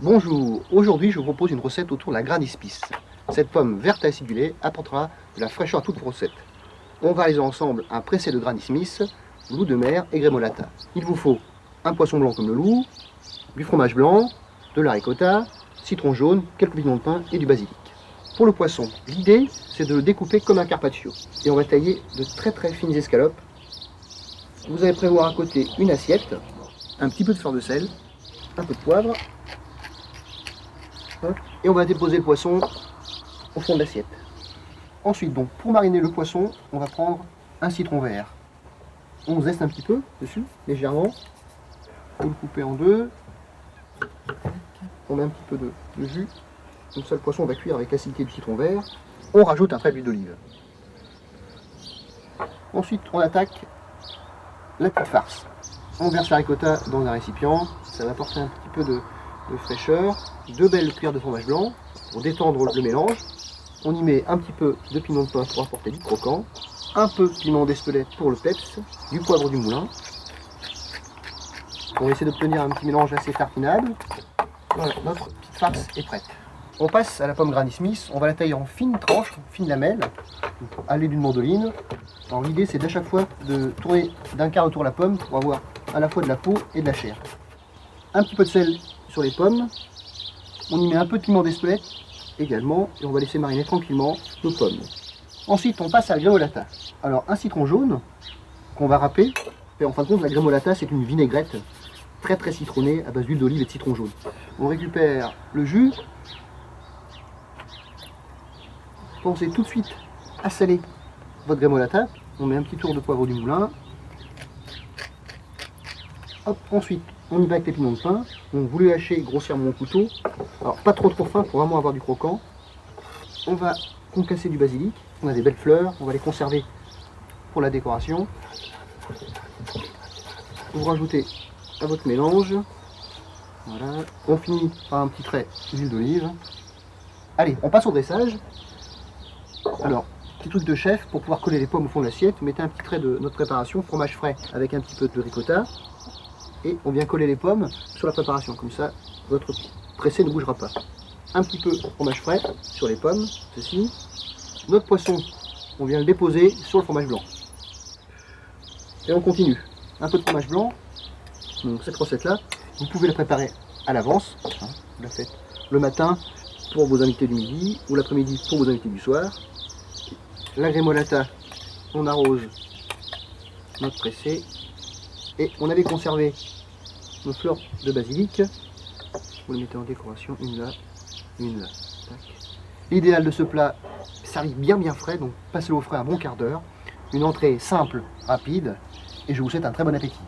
Bonjour, aujourd'hui je vous propose une recette autour de la Granny Smith. Cette pomme verte acidulée apportera de la fraîcheur à toute recette. On va réaliser ensemble un pressé de Granny Smith, loup de mer et grémolata. Il vous faut un poisson blanc comme le loup, du fromage blanc, de la ricotta, citron jaune, quelques piments de pin et du basilic. Pour le poisson, l'idée c'est de le découper comme un carpaccio et on va tailler de très fines escalopes. Vous allez prévoir à côté une assiette, un petit peu de fleur de sel, un peu de poivre. Et on va déposer le poisson au fond de l'assiette. Ensuite, donc, pour mariner le poisson, on va prendre un citron vert. On zeste un petit peu dessus, légèrement. On le couper en deux. On met un petit peu de jus. Comme ça, le poisson va cuire avec l'acidité du citron vert. On rajoute un trait d'huile d'olive. Ensuite, on attaque la petite farce. On verse la ricotta dans un récipient. Ça va apporter un petit peu de fraîcheur, 2 belles cuillères de fromage blanc pour détendre le mélange. On y met un petit peu de piment de pin pour apporter du croquant, un peu de piment d'Espelette pour le peps, du poivre du moulin. On va essayer d'obtenir un petit mélange assez tartinade. Voilà, notre petite farce est prête. On passe à la pomme Granny Smith, on va la tailler en fines tranches, fines lamelles, à l'aide d'une mandoline. Alors l'idée c'est d'à chaque fois de tourner d'un quart autour de la pomme pour avoir à la fois de la peau et de la chair. Un petit peu de sel sur les pommes, on y met un peu de piment d'Espelette également et on va laisser mariner tranquillement nos pommes. Ensuite on passe à la grémolata. Alors un citron jaune qu'on va râper, et en fin de compte la grémolata c'est une vinaigrette très citronnée à base d'huile d'olive et de citron jaune. On récupère le jus, pensez tout de suite à saler votre grémolata, on met un petit tour de poivre du moulin. Hop, ensuite on y va avec les piments de pin, donc vous les hachez grossièrement au couteau, alors pas trop fin pour vraiment avoir du croquant. On va concasser du basilic, on a des belles fleurs, on va les conserver pour la décoration. Vous rajoutez à votre mélange, voilà, on finit par un petit trait d'huile d'olive. Allez, on passe au dressage. Alors, petit truc de chef, pour pouvoir coller les pommes au fond de l'assiette, mettez un petit trait de notre préparation, fromage frais avec un petit peu de ricotta. Et on vient coller les pommes sur la préparation, comme ça votre pressé ne bougera pas. Un petit peu de fromage frais sur les pommes, ceci. Notre poisson, on vient le déposer sur le fromage blanc. Et on continue. Un peu de fromage blanc. Donc cette recette-là, vous pouvez la préparer à l'avance. Vous la faites le matin pour vos invités du midi ou l'après-midi pour vos invités du soir. La grémolata, on arrose notre pressé. Et on avait conservé nos fleurs de basilic. Vous les mettez en décoration, une là, une là. L'idéal de ce plat, servi bien frais, donc passez-le au frais un bon quart d'heure. Une entrée simple, rapide, et je vous souhaite un très bon appétit.